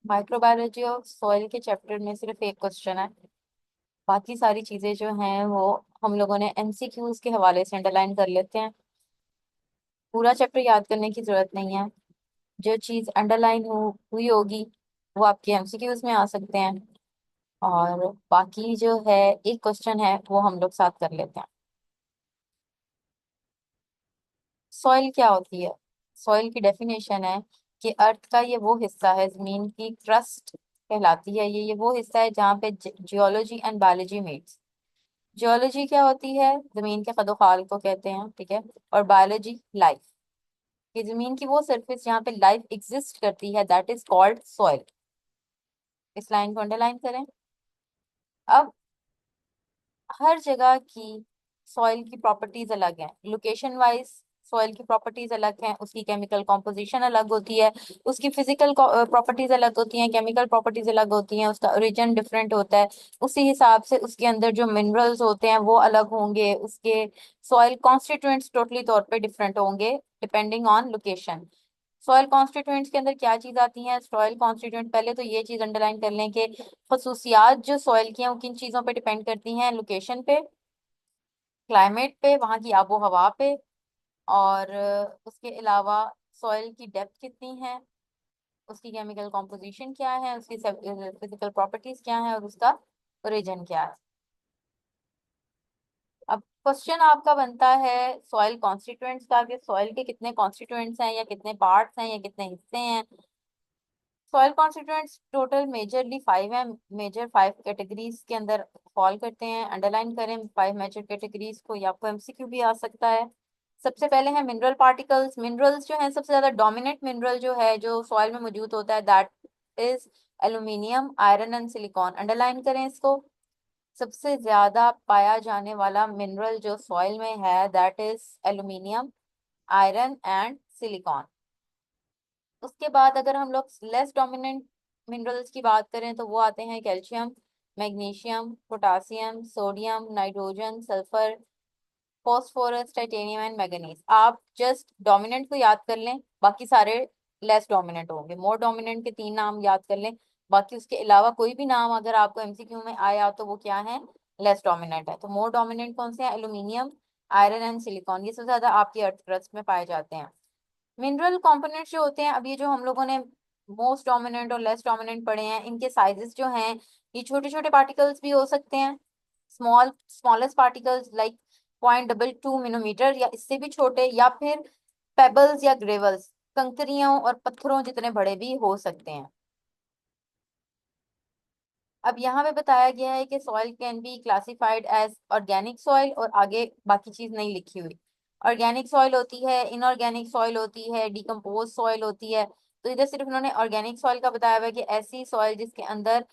Microbiology और soil के chapter में सिर्फ एक क्वेश्चन है। बाकी सारी चीजें जो हैं वो हम लोगों ने एमसीक्यूज के हवाले से अंडरलाइन कर लेते हैं। पूरा चैप्टर याद करने की जरूरत नहीं है। जो चीज अंडरलाइन हुई होगी वो आपके एमसीक्यूज में आ सकते हैं। और बाकी जो है एक क्वेश्चन है वो हम लोग साथ कर लेते हैं। सॉइल क्या होती है? सॉइल की डेफिनेशन है कि अर्थ का ये वो हिस्सा है, जमीन की क्रस्ट कहलाती है। ये वो हिस्सा है जहाँ पे geology and biology meets. Geology क्या होती है? जमीन के खदोखाल को कहते हैं, ठीक है। और बायोलॉजी लाइफ, कि जमीन की वो सरफेस जहाँ पे लाइफ एग्जिस्ट करती है, दैट इज कॉल्ड सॉइल। इस लाइन को अंडरलाइन करें। अब हर जगह की सॉइल की प्रॉपर्टीज अलग हैं, लोकेशन वाइज सॉइल की प्रॉपर्टीज अलग हैं, उसकी केमिकल कॉम्पोजिशन अलग होती है, उसकी फिजिकल प्रॉपर्टीज अलग होती हैं, केमिकल प्रॉपर्टीज अलग होती हैं, उसका ओरिजिन डिफरेंट होता है। उसी हिसाब से उसके अंदर जो मिनरल्स होते हैं वो अलग होंगे, उसके सॉइल कॉन्स्टिट्यूएंट्स टोटली तौर पे डिफरेंट होंगे depending on location. Soil constituents के अंदर क्या चीज आती है? सॉइल कॉन्स्टिट्यूएंट, पहले तो ये चीज अंडरलाइन कर लें कि खसूसियात जो सॉइल की हैं वो किन चीजों पे डिपेंड करती हैं? लोकेशन पे, क्लाइमेट पे, वहाँ की आबो हवा पे, और उसके अलावा सॉइल की डेप्थ कितनी है, उसकी केमिकल कॉम्पोजिशन क्या है, उसकी फिजिकल प्रॉपर्टीज क्या है, और उसका ओरिजिन क्या है। अब क्वेश्चन आपका बनता है सॉइल कॉन्स्टिट्यूएंट्स का, कि सॉइल के कितने कॉन्स्टिट्यूएंट्स हैं, या कितने पार्ट्स हैं, या कितने हिस्से हैं। सॉइल कॉन्स्टिट्यूएंट्स टोटल मेजरली 5 हैं। मेजर 5 कैटेगरीज के अंदर फॉल करते हैं। अंडरलाइन करें 5 मेजर कैटेगरीज को, या आपको एमसीक्यू भी आ सकता है। सबसे पहले है मिनरल पार्टिकल्स। मिनरल्स जो है, सबसे ज्यादा डोमिनेंट मिनरल जो है जो सॉइल में मौजूद होता है, that is aluminium, iron and silicon. Underline करें इसको। सबसे ज्यादा पाया जाने वाला मिनरल जो सॉइल में है, that is aluminium, iron and silicon. उसके बाद अगर हम लोग लेस डोमिनेंट मिनरल्स की बात करें तो वो आते हैं calcium, magnesium, potassium, sodium, nitrogen, sulphur, phosphorus, titanium and manganese. आप जस्ट डोमिनेंट को याद कर लें, बाकी सारे लेस डोमिनेंट होंगे। मोर डोमिनेंट के 3 नाम याद कर लें, बाकी उसके अलावा कोई भी नाम अगर आपको एमसीक्यू में आया तो वो क्या है? लेस डोमिनेंट है। तो मोर डोमिनेंट कौन से हैं? Aluminium, iron and silicon. ये सबसे ज्यादा आपकी अर्थ क्रस्ट में पाए जाते हैं। मिनरल कंपोनेंट्स जो होते हैं, अब ये जो हम लोगों ने मोस्ट डोमिनेंट और लेस डोमिनेंट पढ़े हैं, इनके साइजेस जो हैं, ये छोटे छोटे पार्टिकल्स भी हो सकते हैं। स्मॉलेस्ट पार्टिकल्स लाइक 0.22 मिलीमीटर या इससे भी छोटे, या फिर पेबल्स या ग्रेवल्स, कंकरियों और पत्थरों जितने बड़े भी हो सकते हैं। अब यहाँ पे बताया गया है कि soil can be classified as organic soil, और आगे बाकी चीज नहीं लिखी हुई। ऑर्गेनिक सॉइल होती है, इनऑर्गेनिक सॉइल होती है, डिकम्पोज सॉइल होती है। तो इधर सिर्फ उन्होंने ऑर्गेनिक सॉइल का बताया हुआ है कि ऐसी सॉइल जिसके अंदर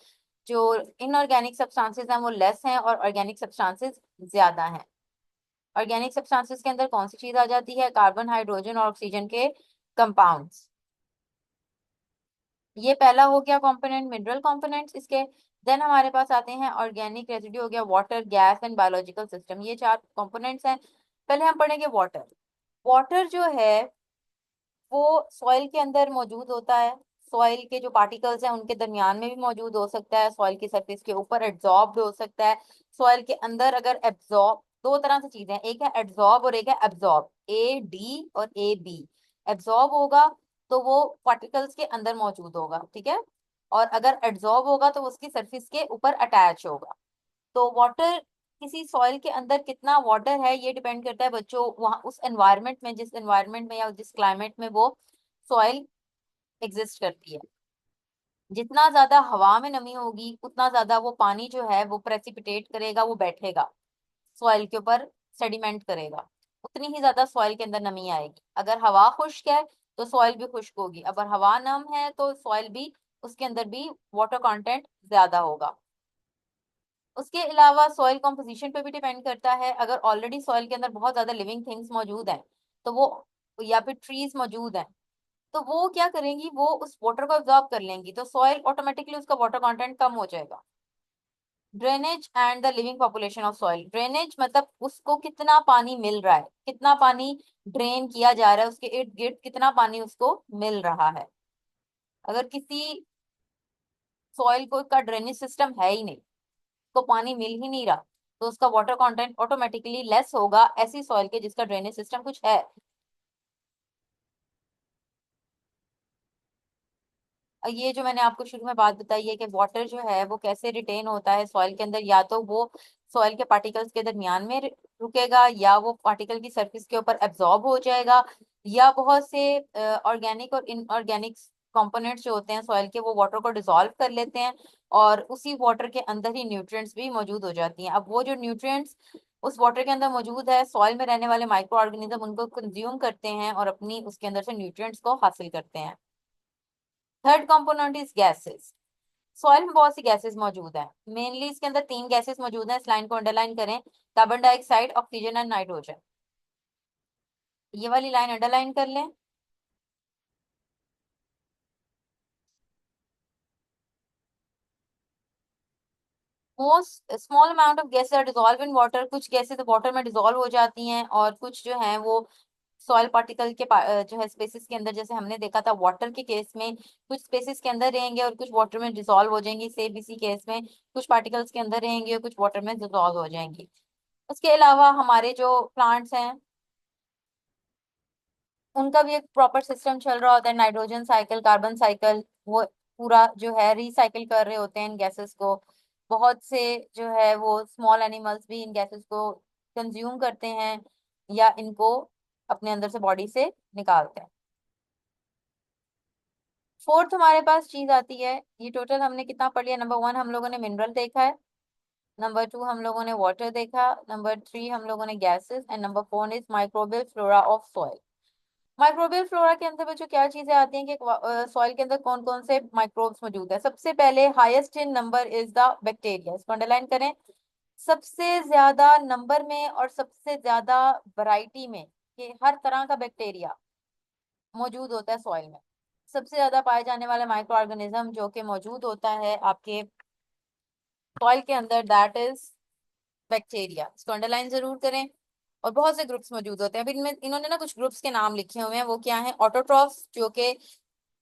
जो इनऑर्गेनिक सब्सटेंसेस हैं वो लेस हैं और ऑर्गेनिक सब्सटेंसेस ज्यादा हैं। ऑर्गेनिक सब्सटेंसेस के अंदर कौन सी चीज आ जाती है? कार्बन, हाइड्रोजन और ऑक्सीजन के कंपाउंड्स। ये पहला हो गया कंपोनेंट, मिनरल कंपोनेंट्स इसके। देन हमारे पास आते हैं ऑर्गेनिक रेजिड्यू, हो गया water, gas and biological system. ये 4 कंपोनेंट्स हैं। पहले हम पढ़ेंगे वाटर। वाटर जो है वो सॉइल के अंदर मौजूद होता है। सॉइल के जो पार्टिकल्स हैं उनके दरमियान में भी मौजूद हो सकता है, सॉइल की सरफेस के ऊपर एब्जॉर्ब हो सकता है। सॉइल के अंदर अगर एब्जॉर्ब, दो तरह से चीजें हैं, एक है एड्सॉर्ब और एक है एब्जॉर्ब, A D और A B। एब्जॉर्ब होगा तो वो पार्टिकल्स के अंदर मौजूद होगा, ठीक है। और अगर एड्सॉर्ब होगा तो वो उसकी सरफेस के ऊपर अटैच होगा। तो वाटर, किसी सॉइल के अंदर कितना वाटर है ये डिपेंड करता है बच्चों वहाँ उस एनवायरनमेंट में, जिस एनवायरनमेंट में या जिस क्लाइमेट में वो सॉइल एग्जिस्ट करती है। जितना ज्यादा हवा में नमी होगी उतना ज्यादा वो पानी जो है वो प्रेसिपिटेट करेगा, वो बैठेगा सॉइल के ऊपर, सेडिमेंट करेगा। उतनी ही ज्यादा सॉइल के अंदर नमी आएगी। अगर हवा खुश्क है तो सॉइल भी खुश्क होगी, अगर हवा नम है तो सॉइल भी, उसके अंदर भी वाटर कंटेंट ज्यादा होगा। उसके अलावा सॉइल कॉम्पोजिशन पे भी डिपेंड करता है। अगर ऑलरेडी सॉइल के अंदर बहुत ज्यादा लिविंग थिंग्स मौजूद हैं तो वो, या फिर ट्रीज मौजूद हैं, तो वो क्या करेंगी, वो उस वाटर को एब्जॉर्ब कर लेंगी, तो सॉइल ऑटोमेटिकली उसका वाटर कंटेंट कम हो जाएगा। Drainage and the living population of soil. Drainage मतलब उसको कितना पानी मिल रहा है, कितना पानी ड्रेन किया जा रहा है, उसके इर्द गिर्द कितना पानी उसको मिल रहा है। अगर किसी सॉइल को का ड्रेनेज सिस्टम है ही नहीं, तो पानी मिल ही नहीं रहा, तो उसका वाटर कंटेंट ऑटोमेटिकली लेस होगा ऐसी सॉइल के जिसका ड्रेनेज सिस्टम कुछ है। और ये जो मैंने आपको शुरू में बात बताई है कि वाटर जो है वो कैसे रिटेन होता है सॉइल के अंदर, या तो वो सॉइल के पार्टिकल्स के दरमियान में रुकेगा, या वो पार्टिकल की सरफेस के ऊपर एब्जॉर्ब हो जाएगा, या बहुत से ऑर्गेनिक और इनऑर्गेनिक कंपोनेंट्स जो होते हैं सॉइल के वो वाटर को डिसॉल्व कर लेते हैं, और उसी वाटर के अंदर ही न्यूट्रिएंट्स भी मौजूद हो जाती हैं। अब वो जो न्यूट्रिएंट्स उस वाटर के अंदर मौजूद है, सॉइल में रहने वाले माइक्रो ऑर्गेनिज्म उनको कंज्यूम करते हैं और अपनी उसके अंदर से न्यूट्रिएंट्स को हासिल करते हैं। Third component is gases. Soil में बहुत सी गैसेस मौजूद हैं, मेनली इसके अंदर तीन गैसेस मौजूद हैं, इस लाइन को अंडरलाइन करें, carbon dioxide, oxygen and nitrogen. ये वाली लाइन अंडरलाइन कर लें। Most small amount of gases are dissolve in water, कुछ गैसेस वाटर में डिसॉल्व हो जाती हैं और कुछ जो हैं वो सॉइल पार्टिकल के जो है स्पेसिस के अंदर, जैसे हमने देखा था वाटर के केस में कुछ स्पेसिस के अंदर रहेंगे और कुछ वाटर में डिसॉल्व हो जाएंगी, सेम इसी केस में कुछ पार्टिकल्स के अंदर रहेंगे और कुछ वाटर में डिसॉल्व हो जाएंगी। उसके अलावा हमारे जो प्लांट्स हैं उनका भी एक प्रॉपर सिस्टम चल रहा होता है, नाइट्रोजन साइकिल, कार्बन साइकिल, वो पूरा जो है रिसाइकिल कर रहे होते हैं इन गैसेस को। बहुत से जो है वो स्मॉल एनिमल्स भी इन गैसेस को कंज्यूम करते हैं या इनको अपने अंदर से बॉडी से निकालते हैं। फोर्थ हमारे पास चीज आती है, ये टोटल हमने कितना पढ़ लिया, नंबर वन हम लोगों ने मिनरल देखा है, नंबर टू हम लोगों ने वाटर देखा, नंबर थ्री हम लोगों ने gases, and number four is microbial flora of soil. Microbial flora के अंदर बच्चों क्या चीजें आती हैं कि सॉइल के अंदर कौन कौन से माइक्रोब्स मौजूद है। सबसे पहले highest in number is the bacteria, इसको अंडरलाइन करें। सबसे ज्यादा नंबर में और सबसे ज्यादा वैरायटी में कि हर तरह का बैक्टीरिया मौजूद होता है सॉइल में। सबसे ज्यादा पाए जाने वाले माइक्रो ऑर्गेनिज्म जो कि मौजूद होता है आपके सॉइल के अंदर, दैट इज बैक्टीरिया, इसको अंडरलाइन जरूर करें। और बहुत से ग्रुप्स मौजूद होते हैं, अभी इनमें इन्होंने ना कुछ ग्रुप्स के नाम लिखे हुए हैं, वो क्या है, ऑटोट्रॉफ्स जो कि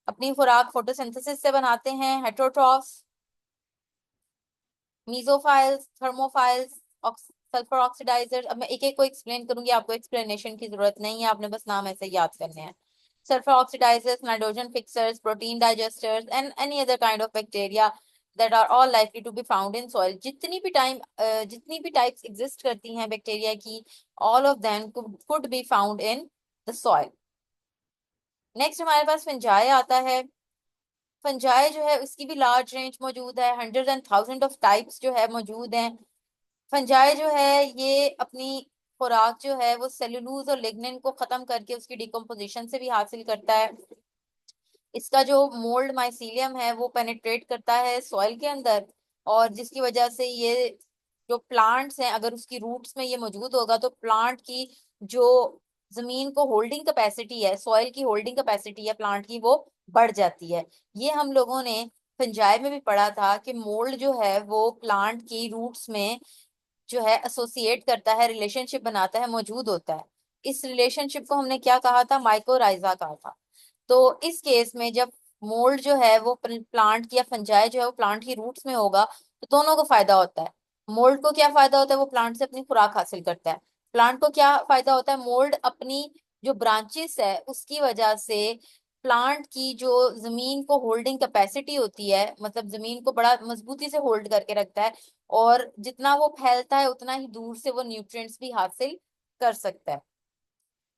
अपनी खुराक फोटोसिंथेसिस से बनाते हैं, हेटरोट्रॉफ्स, मीजोफाइल्स, थर्मोफाइल्स, सल्फर ऑक्सीडाइजर। अब मैं एक एक को एक्सप्लेन करूंगी, आपको एक्सप्लेनेशन की जरूरत नहीं है, आपने बस नाम ऐसे याद करने हैं। Sulphur oxidisers, nitrogen fixers, protein digesters and any other kind of bacteria that are all likely to be found in soil। जितनी भी टाइप्स एग्जिस्ट करती हैं बैक्टीरिया की, all of them could be found in the soil। Next हमारे पास fungi आता है। Fungi जो है उसकी भी लार्ज रेंज मौजूद है, hundred and thousand of types जो है मौजूद हैं। फंजाई जो है ये अपनी खुराक जो है वो सेलुलोज और लिग्निन को खत्म करके उसकी डिकम्पोजिशन से भी हासिल करता है। इसका जो मोल्ड माइसीलियम है वो पेनिट्रेट करता है सॉइल के अंदर, और जिसकी वजह से ये जो प्लांट्स हैं अगर उसकी रूट्स में ये मौजूद होगा तो प्लांट की जो जमीन को होल्डिंग कैपेसिटी है, सॉइल की होल्डिंग कैपेसिटी है प्लांट की, वो बढ़ जाती है। ये हम लोगों ने फंजाई में भी पढ़ा था कि मोल्ड जो है वो प्लांट की रूट्स में जो है एसोसिएट करता है, रिलेशनशिप बनाता है, मौजूद होता है। इस रिलेशनशिप को हमने क्या कहा था, माइकोराइजा कहा था। तो इस केस में जब मोल्ड जो है वो प्लांट की या फंजाई जो है वो प्लांट की रूट्स में होगा तो दोनों को फायदा होता है। मोल्ड को क्या फायदा होता है, वो प्लांट से अपनी खुराक हासिल करता है। प्लांट को क्या फायदा होता है, मोल्ड अपनी जो ब्रांचेस है उसकी वजह से प्लांट की जो जमीन को होल्डिंग कैपेसिटी होती है, मतलब जमीन को बड़ा मजबूती से होल्ड करके रखता है, और जितना वो फैलता है उतना ही दूर से वो न्यूट्रिएंट्स भी हासिल कर सकता है।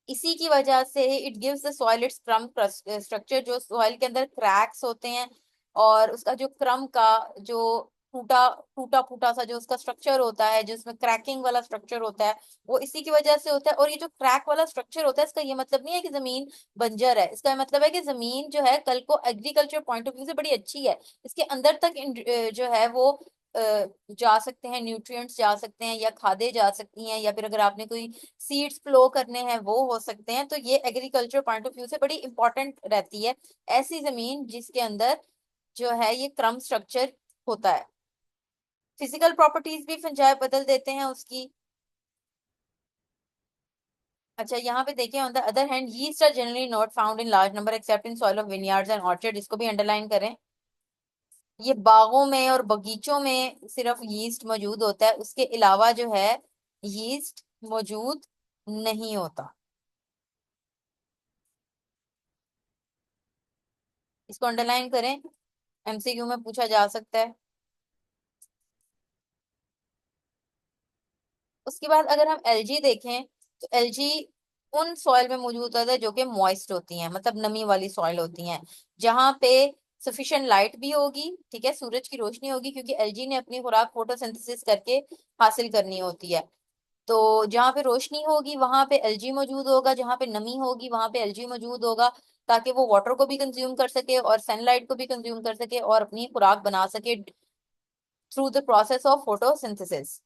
इसी की वजह से it gives the soil it's क्रम स्ट्रक्चर, जो सॉइल के अंदर क्रैक्स होते हैं और उसका जो क्रम का जो टूटा टूटा फूटा सा जो उसका स्ट्रक्चर होता है, जिसमें क्रैकिंग वाला स्ट्रक्चर होता है, वो इसी की वजह से होता है। और ये जो क्रैक वाला स्ट्रक्चर होता है इसका ये मतलब नहीं है कि जमीन बंजर है, इसका मतलब है कि जमीन जो है कल को एग्रीकल्चर पॉइंट ऑफ व्यू से बड़ी अच्छी है, इसके अंदर तक जो है वो जा सकते हैं, न्यूट्रिएंट्स जा सकते हैं या खादें जा सकती हैं, या फिर अगर आपने कोई सीड्स फ्लो करने हैं वो हो सकते हैं। तो ये एग्रीकल्चर पॉइंट ऑफ व्यू से बड़ी इंपॉर्टेंट रहती है ऐसी जमीन जिसके अंदर जो है ये क्रम स्ट्रक्चर होता है। फिजिकल प्रॉपर्टीज भी फंजाई बदल देते हैं उसकी। अच्छा यहाँ पे देखिए, on the other hand yeast are generally not found in large number except in soil of vineyards and orchard, इसको भी अंडरलाइन करें। ये बागों में और बगीचों में सिर्फ यीस्ट मौजूद होता है, उसके अलावा जो है यीस्ट मौजूद नहीं होता। इसको अंडरलाइन करें, एमसीक्यू में पूछा जा सकता है। उसके बाद अगर हम एलजी देखें, तो एलजी उन सॉइल में मौजूद होता है जो कि मॉइस्ट होती हैं, मतलब नमी वाली सॉइल होती हैं, जहां पे सफिशिएंट लाइट भी होगी, ठीक है, सूरज की रोशनी होगी, क्योंकि एलजी ने अपनी खुराक फोटोसिंथेसिस करके हासिल करनी होती है। तो जहाँ पे रोशनी होगी वहां पे एलजी मौजूद होगा, जहाँ पे नमी होगी वहां पे एलजी मौजूद होगा, ताकि वो वाटर को भी कंज्यूम कर सके और सनलाइट को भी कंज्यूम कर सके और अपनी खुराक बना सके through the process of photosynthesis.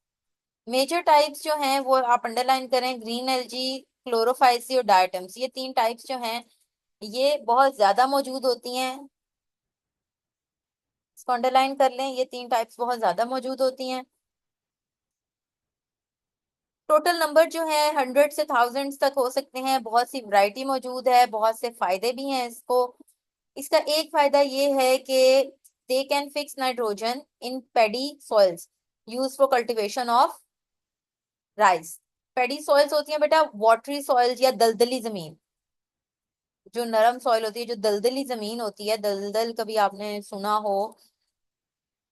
Major types जो हैं वो आप अंडरलाइन करें, ग्रीन एलजी, क्लोरोफाइसी और डायटम्स, ये तीन टाइप्स जो हैं ये बहुत ज्यादा मौजूद होती हैं। इसको अंडरलाइन कर लें, ये तीन टाइप्स बहुत ज्यादा मौजूद होती हैं। टोटल नंबर जो है 100 से 1000 तक हो सकते हैं, बहुत सी वैरायटी मौजूद है, बहुत से फायदे भी हैं इसको। इसका एक फायदा ये है कि they can fix nitrogen in pedi soils use for cultivation of rice. Pedi soils होती हैं बेटा वाटरी सॉइल्स या दलदली जमीन, जो नरम सॉइल होती है, जो दलदली जमीन होती है, दलदल कभी आपने सुना हो,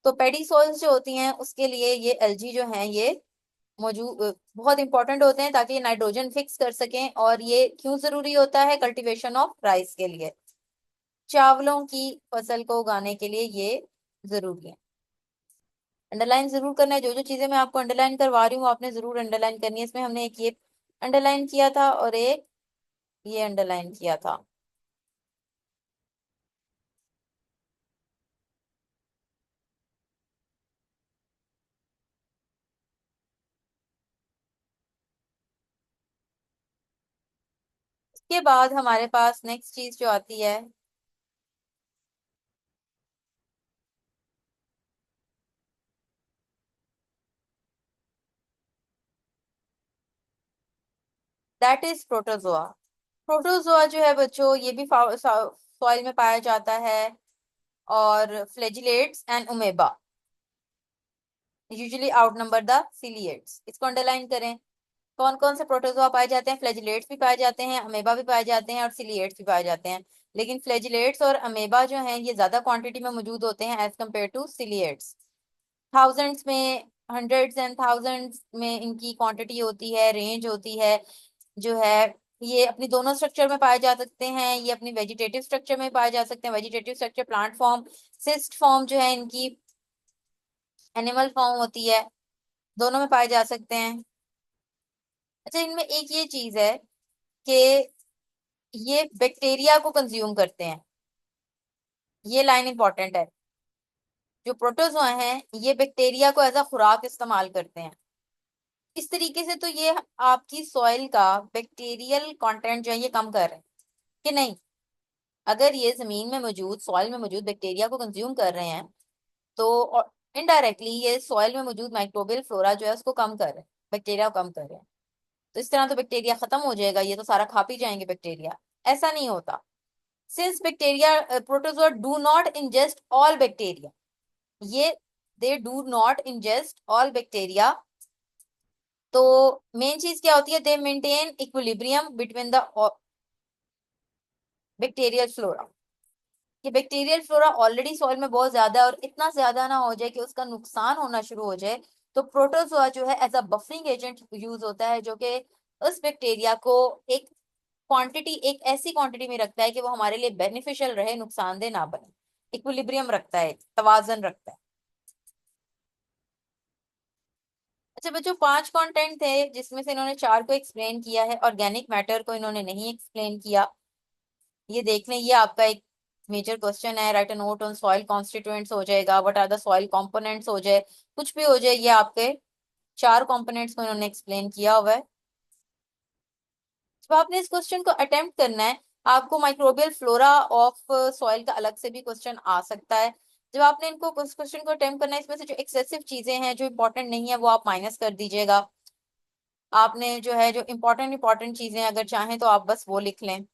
तो पेडी सॉइल्स जो होती हैं उसके लिए ये एलजी जो हैं ये मौजूद बहुत इंपॉर्टेंट होते हैं, ताकि ये नाइट्रोजन फिक्स कर सकें। और ये क्यों जरूरी होता है? कल्टीवेशन ऑफ राइस के लिए, चावलों की फसल को उगाने के लिए ये जरूरी है। अंडरलाइन जरूर करना है, जो जो चीजें मैं आपको अंडरलाइन करवा रही हूँ आपने जरूर अंडरलाइन करनी है। इसमें हमने एक ये अंडरलाइन किया था और एक ये अंडरलाइन किया था। इसके बाद हमारे पास नेक्स्ट चीज जो आती है, दैट इज प्रोटोजोआ। प्रोटोजोआ जो है बच्चों ये भी सॉइल में पाया जाता है, और फ्लैजिलेट्स एंड उमेबा यूजुअली आउटनंबर द सिलिएट्स। इसको अंडरलाइन करें, कौन कौन से प्रोटोजोआ पाए जाते हैं? फ्लैजिलेट्स भी पाए जाते हैं, अमेबा भी पाए जाते हैं और सिलिएट्स भी पाए जाते हैं। लेकिन फ्लैजिलेट्स और अमेबा जो हैं ये ज्यादा क्वांटिटी में मौजूद होते हैं एज कम्पेयर टू सिलिएट्स। थाउजेंड्स में, हंड्रेड्स एंड थाउजेंड्स में इनकी क्वांटिटी होती है, रेंज होती है जो है। ये अपनी दोनों स्ट्रक्चर में पाए जा सकते हैं, ये अपनी वेजिटेटिव स्ट्रक्चर में पाए जा सकते हैं, vegetative structure plant form, cyst form जो है इनकी एनिमल फॉर्म होती है, दोनों में पाए जा सकते हैं। अच्छा, इनमें एक ये चीज है कि ये बैक्टीरिया को कंज्यूम करते हैं, ये लाइन इंपॉर्टेंट है। जो प्रोटोजोआ हैं ये बैक्टीरिया को एज अ खुराक इस्तेमाल करते हैं। इस तरीके से तो ये आपकी सॉइल का बैक्टीरियल कंटेंट जो है ये कम कर रहे हैं कि नहीं? अगर ये जमीन में मौजूद, सॉइल में मौजूद बैक्टीरिया को कंज्यूम कर रहे हैं, तो इनडायरेक्टली ये सॉइल में मौजूद माइक्रोबियल फ्लोरा जो है उसको कम कर रहे हैं, बैक्टीरिया को कम कर रहे हैं। तो इस तरह तो बैक्टीरिया खत्म हो जाएगा, ये तो सारा खा पी जाएंगे बैक्टीरिया। ऐसा नहीं होता। Since bacteria, protozoa do not ingest all bacteria, ये they do not ingest all bacteria. तो मेन चीज क्या होती है? They maintain equilibrium between the bacterial flora. ये बैक्टीरियल फ्लोरा ऑलरेडी सॉइल में बहुत ज्यादा है और इतना ज्यादा ना हो जाए कि उसका नुकसान होना शुरू हो जाए, तो प्रोटोजोआ जो है as a buffering agent use होता है, जो कि उस बैक्टीरिया को एक क्वांटिटी, एक ऐसी क्वांटिटी में रखता है कि वो हमारे लिए बेनिफिशियल रहे, नुकसानदेह ना बने, इक्विलिब्रियम रखता है, तवाजन रखता है। अच्छा बच्चों, 5 कंटेंट थे जिसमें से इन्होंने 4 को एक्सप्लेन किया है, ऑर्गेनिक मैटर को इन्होंने नहीं एक्सप्लेन किया। ये देख लें, ये आपका एक मेजर क्वेश्चन है। Write a note on soil constituents हो जाएगा, what are the soil components हो जाए, कुछ भी हो जाए, ये आपके 4 कंपोनेंट्स को इन्होंने एक्सप्लेन किया हुआ है। जब आपने इस क्वेश्चन को अटेम्प्ट करना है, आपको माइक्रोबियल फ्लोरा ऑफ सॉइल का अलग से भी क्वेश्चन आ सकता है। जब आपने इनको क्वेश्चन को अटेम्प्ट करना है, इसमें से जो एक्सेसिव चीजें हैं जो इंपॉर्टेंट नहीं है वो आप माइनस कर दीजिएगा। आपने जो है, जो इंपॉर्टेंट इंपॉर्टेंट चीजें अगर चाहें तो आप बस वो लिख लें।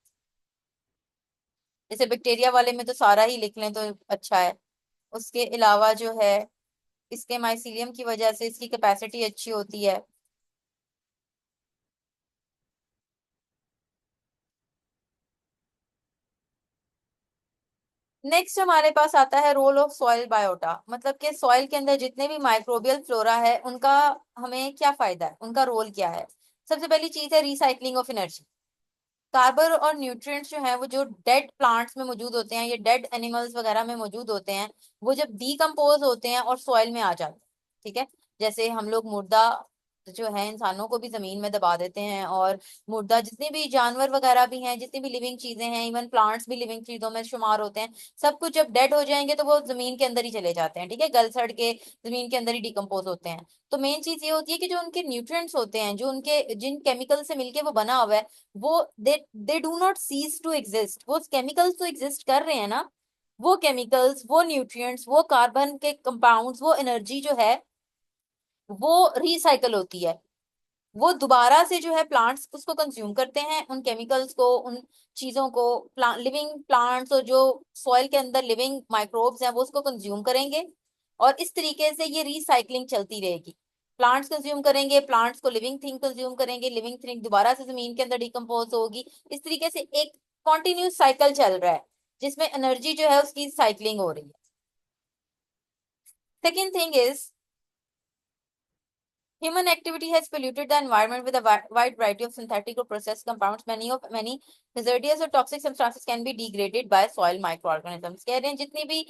जैसे बैक्टीरिया वाले में तो सारा ही लिख लें तो अच्छा है, उसके अलावा जो है इसके माइसीलियम की वजह से इसकी कैपेसिटी अच्छी होती है। नेक्स्ट हमारे पास आता है रोल ऑफ सॉइल बायोटा, मतलब कि सॉइल के अंदर जितने भी माइक्रोबियल फ्लोरा है उनका हमें क्या फायदा है, उनका रोल क्या है। सबसे पहली चीज है रिसाइकलिंग ऑफ एनर्जी। कार्बन और न्यूट्रिएंट्स जो है वो जो डेड प्लांट्स में मौजूद होते हैं, ये डेड एनिमल्स वगैरह में मौजूद होते हैं, वो जब डीकम्पोज होते हैं और सॉइल में आ जाते हैं, ठीक है। जैसे हम लोग मुर्दा जो है इंसानों को भी जमीन में दबा देते हैं, और मुर्दा जितने भी जानवर वगैरह भी हैं, जितनी भी लिविंग चीजें हैं, इवन प्लांट्स भी लिविंग चीजों में शुमार होते हैं, सब कुछ जब डेड हो जाएंगे तो वो जमीन के अंदर ही चले जाते हैं, ठीक है, गल सड़ के जमीन के अंदर ही डिकम्पोज होते हैं। तो मेन चीज ये होती है कि जो उनके न्यूट्रिएंट्स होते हैं, जो उनके जिन केमिकल से मिलके वो बना हुआ है, वो they do not cease to exist. वो केमिकल्स तो एग्जिस्ट कर रहे हैं ना, वो केमिकल्स, वो न्यूट्रिएंट्स, वो कार्बन के कंपाउंड्स, वो एनर्जी जो है वो रिसाइकल होती है। वो दोबारा से जो है प्लांट्स उसको कंज्यूम करते हैं, उन केमिकल्स को, उन चीजों को। लिविंग प्लांट्स और जो सॉइल के अंदर लिविंग माइक्रोब्स हैं वो उसको कंज्यूम करेंगे, और इस तरीके से ये रिसाइकलिंग चलती रहेगी। प्लांट्स कंज्यूम करेंगे, प्लांट्स को लिविंग थिंग कंज्यूम करेंगे, लिविंग थिंग दोबारा से जमीन के अंदर डिकम्पोज होगी। इस तरीके से एक कॉन्टिन्यूस साइकिल चल रहा है जिसमें एनर्जी जो है उसकी साइक्लिंग हो रही है। Second thing is human activity has polluted the environment with a wide variety of synthetic or processed compounds. Many hazardous or toxic substances can be degraded by soil microorganisms. कह रहे हैं जितनी भी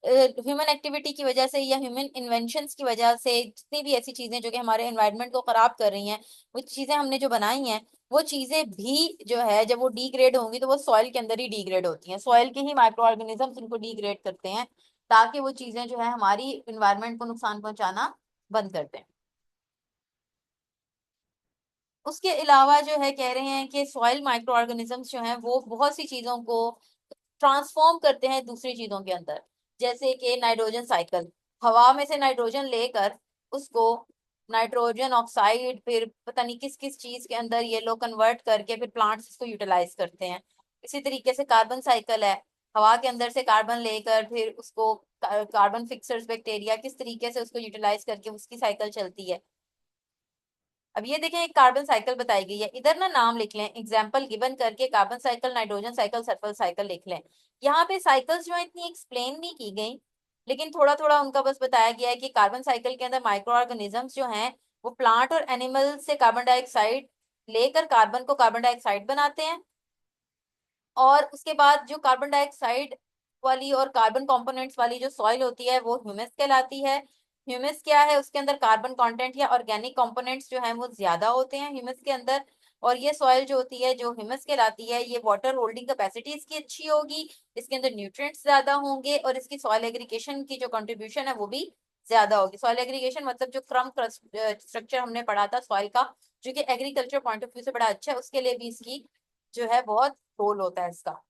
ह्यूमन एक्टिविटी की वजह से या human inventions की वजह से जितनी भी ऐसी चीजें जो कि हमारे एनवायरनमेंट को खराब कर रही हैं, वो चीजें हमने जो बनाई हैं, वो चीजें भी जो है जब वो डिग्रेड होंगी तो वो सॉइल के अंदर ही डिग्रेड होती हैं। सॉइल के ही माइक्रो ऑर्गेनिजम्स उनको डिग्रेड करते हैं, ताकि वो चीजें जो है हमारी इन्वायरमेंट को नुकसान पहुंचाना बंद कर दें। उसके अलावा जो है कह रहे हैं कि सॉइल माइक्रो ऑर्गेनिजम्स जो हैं वो बहुत सी चीजों को ट्रांसफॉर्म करते हैं दूसरी चीजों के अंदर। जैसे कि नाइट्रोजन साइकिल, हवा में से नाइट्रोजन लेकर उसको नाइट्रोजन ऑक्साइड, फिर पता नहीं किस किस चीज के अंदर ये लोग कन्वर्ट करके फिर प्लांट्स इसको यूटिलाइज करते हैं। इसी तरीके से कार्बन साइकिल है, हवा के अंदर से कार्बन लेकर फिर उसको कार्बन फिक्सर्स बैक्टीरिया किस तरीके से उसको यूटिलाइज करके उसकी साइकिल चलती है। अब ये देखें, एक कार्बन साइकिल बताई गई है, इधर ना नाम लिख लें, एग्जाम्पल गिवन करके carbon cycle, nitrogen cycle, sulphur cycle लिख लें। यहाँ पे साइकिल्स जो है इतनी एक्सप्लेन नहीं की गई, लेकिन थोड़ा थोड़ा उनका बस बताया गया है कि कार्बन साइकिल के अंदर माइक्रो ऑर्गेनिजम्स जो हैं वो प्लांट और एनिमल से कार्बन डाइऑक्साइड लेकर कार्बन को कार्बन डाइऑक्साइड बनाते हैं, और उसके बाद जो कार्बन डाइऑक्साइड वाली और कार्बन कंपोनेंट्स वाली जो सॉइल होती है वो ह्यूमस कहलाती है। ह्यूमस क्या है, उसके अंदर कार्बन कंटेंट या ऑर्गेनिक कंपोनेंट्स जो हैं वो ज्यादा होते हैं ह्यूमस के अंदर। और ये सॉइल जो होती है जो ह्यूमस कहलाती है, ये वाटर होल्डिंग कैपेसिटी इसकी अच्छी होगी, इसके अंदर न्यूट्रिएंट्स ज्यादा होंगे, और इसकी सॉइल एग्रीगेशन की जो कंट्रीब्यूशन है वो भी ज्यादा होगी। सॉइल एग्रीगेशन मतलब जो क्रम स्ट्रक्चर हमने पढ़ा था सॉइल का, जो कि एग्रीकल्चर पॉइंट ऑफ व्यू से बड़ा अच्छा है, उसके लिए भी इसकी जो है बहुत रोल होता है इसका।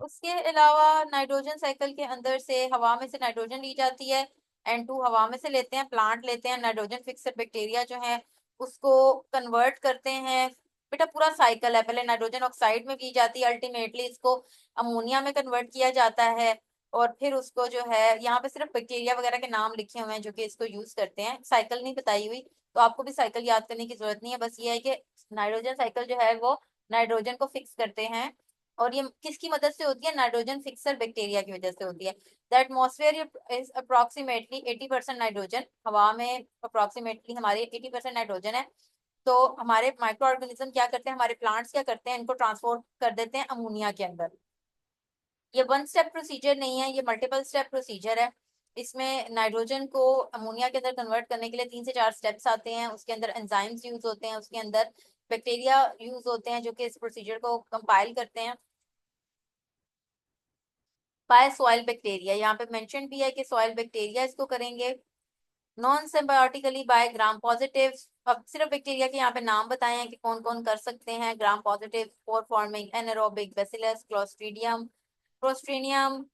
उसके अलावा नाइट्रोजन साइकिल के अंदर से हवा में से नाइट्रोजन ली जाती है, N2 हवा में से लेते हैं, प्लांट लेते हैं, नाइट्रोजन फिक्सर बैक्टीरिया जो है उसको कन्वर्ट करते हैं। बेटा पूरा साइकिल है, पहले नाइट्रोजन ऑक्साइड में की जाती है, अल्टीमेटली इसको अमोनिया में कन्वर्ट किया जाता है, और फिर उसको जो है यहाँ पे सिर्फ बैक्टीरिया वगैरह के नाम लिखे हुए हैं जो कि इसको यूज करते हैं, साइकिल नहीं बताई हुई, तो आपको भी साइकिल याद करने की जरूरत नहीं है। बस ये है कि नाइट्रोजन साइकिल जो है वो नाइट्रोजन को फिक्स करते हैं, और ये किसकी मदद से होती है, नाइट्रोजन फिक्सर बैक्टीरिया की वजह से होती है। The atmosphere is approximately 80% nitrogen, हवा में अप्रोक्सीमेटली हमारे 80% नाइट्रोजन है। तो हमारे माइक्रो ऑर्गेनिज्म क्या करते हैं, हमारे प्लांट्स क्या करते हैं, इनको ट्रांसफॉर्म कर देते हैं अमोनिया के अंदर। ये वन स्टेप प्रोसीजर नहीं है, ये मल्टीपल स्टेप प्रोसीजर है। इसमें नाइट्रोजन को अमोनिया के अंदर कन्वर्ट करने के लिए 3 से 4 स्टेप्स आते हैं, उसके अंदर एंजाइम्स यूज होते हैं, उसके अंदर बैक्टीरिया यूज होते हैं जो कि इस प्रोसीजर को कंपाइल करते हैं। बाय सॉइल बैक्टीरिया, यहाँ पे मेंशन भी है कि सॉइल बैक्टीरिया इसको करेंगे। Non symbiotically by gram positive. अब सिर्फ बैक्टीरिया के यहाँ पे नाम बताए हैं कि कौन कौन कर सकते हैं। Gram positive, spore forming anaerobic bacillus, clostridium, clostridium.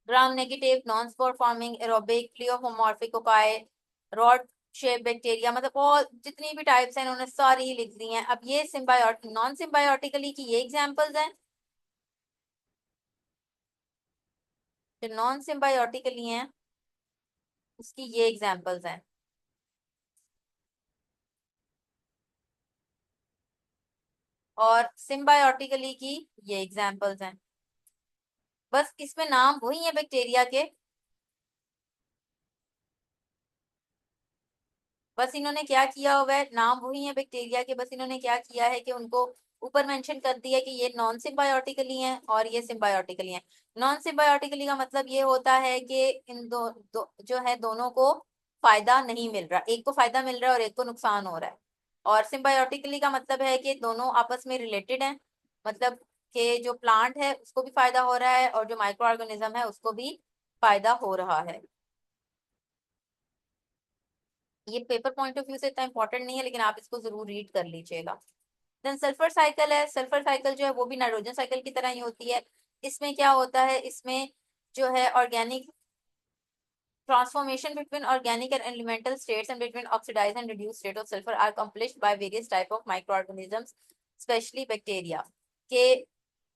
Gram negative, non spore forming aerobic, pleomorphic okay, rod shape bacteria, मतलब और जितनी भी टाइप्स हैं इन्होंने सारी ही लिख दी हैं। अब ये सिम्बायोटिक नॉन सिम्बायोटिकली की ये एग्जांपल्स हैं, जो नॉन सिम्बायोटिकली हैं उसकी ये एग्जांपल्स हैं। और सिम्बायोटिकली की ये एग्जांपल्स हैं। बस इसमें नाम वही है बैक्टीरिया के, बस इन्होंने क्या किया हुआ है, नाम वही है बैक्टीरिया के, बस इन्होंने क्या किया है कि उनको ऊपर मेंशन कर दिया कि ये नॉन सिम्बायोटिकली हैं और ये सिम्बायोटिकली हैं। नॉन सिम्बायोटिकली का मतलब ये होता है कि इन जो है दोनों को फायदा नहीं मिल रहा, एक को फायदा मिल रहा है और एक को नुकसान हो रहा है। और सिम्बायोटिकली का मतलब है कि दोनों आपस में रिलेटेड हैं, मतलब कि जो प्लांट है उसको भी फायदा हो रहा है और जो माइक्रो ऑर्गेनिज्म है उसको भी फायदा हो रहा है। ये पेपर पॉइंट ऑफ व्यू से इतना इंपॉर्टेंट नहीं है, लेकिन आप इसको जरूर रीड कर लीजिएगा। देन सल्फर साइकिल है, सल्फर साइकिल जो है वो भी नाइट्रोजन साइकिल की तरह ही होती है। इसमें क्या होता है, इसमें जो है organic transformation between organic and elemental states and between oxidized and reduced state of sulfur are accomplished by various type of microorganisms, especially bacteria। के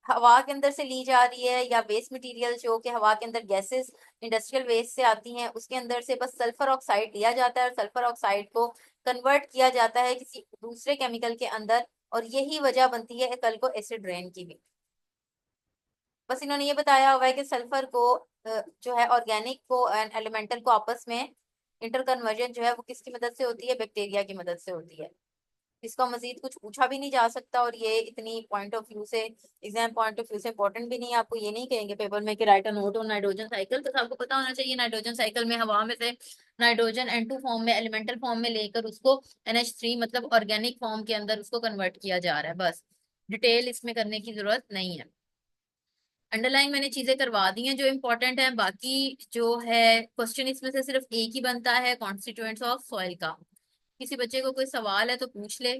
हवा के अंदर से ली जा रही है या वेस्ट मटेरियल जो कि हवा के अंदर गैसेस इंडस्ट्रियल वेस्ट से आती हैं उसके अंदर से बस सल्फर ऑक्साइड लिया जाता है और सल्फर ऑक्साइड को कन्वर्ट किया जाता है किसी दूसरे केमिकल के अंदर, और यही वजह बनती है कल को एसिड रेन की भी। बस इन्होंने ये बताया हुआ है कि सल्फर को जो है ऑर्गेनिक को एंड एलिमेंटल को आपस में इंटर कन्वर्जन जो है वो किसकी मदद से होती है, बैक्टीरिया की मदद से होती है। इसका मजीद कुछ पूछा भी नहीं जा सकता और ये इतनी पॉइंट ऑफ व्यू से, एग्जाम पॉइंट ऑफ व्यू से इंपॉर्टेंट भी नहीं है। आपको ये नहीं कहेंगे पेपर में कि right a note on nitrogen cycle, तो आपको पता होना चाहिए नाइट्रोजन साइकिल में हवा में से नाइट्रोजन N2 फॉर्म में एलिमेंटल फॉर्म में लेकर उसको NH3 मतलब ऑर्गेनिक फॉर्म के अंदर उसको कन्वर्ट किया जा रहा है। बस डिटेल इसमें करने की जरूरत नहीं है। अंडरलाइन मैंने चीजें करवा दी हैं जो इंपॉर्टेंट है, बाकी जो है क्वेश्चन इसमें से सिर्फ एक ही बनता है कॉन्स्टिट्यूएंट्स ऑफ सॉइल का। किसी बच्चे को कोई सवाल है तो पूछ ले।